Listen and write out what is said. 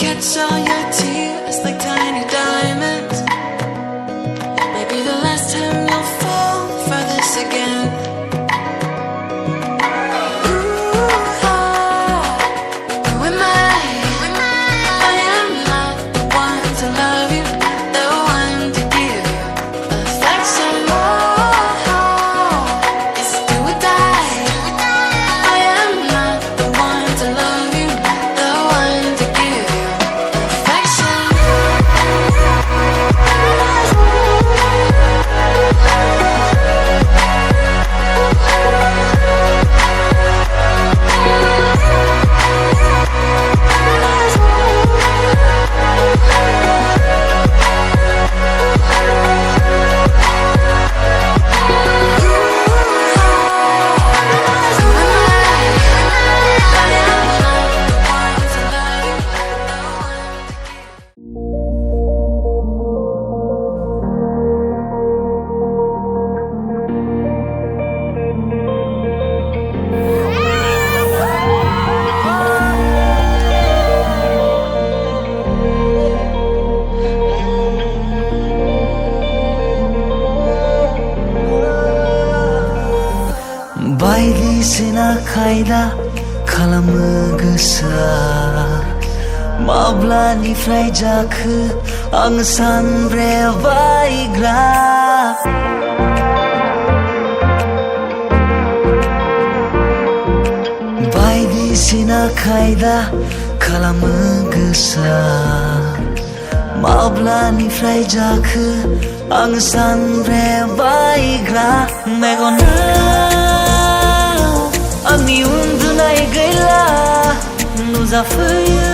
catch all your tears like tiny diamonds. Maybe the last time you'll fall for this again. Ooh, who am I? I am not the one to love you, the one to give you affection. It's do or die. I am not the one to love you, the one to give you affection. बायदिसिना खायदा खालामो गोसोआ माब्लानिफ्राय जाखो आं सानब्रेबायग्रा बायदिसिना खायदा खालामो गोसोआ माब्लानिफ्राय जाखो आं सानब्रेबायग्रा मेगनाव आंनि उन्दुनाय गैला नुजाफैयो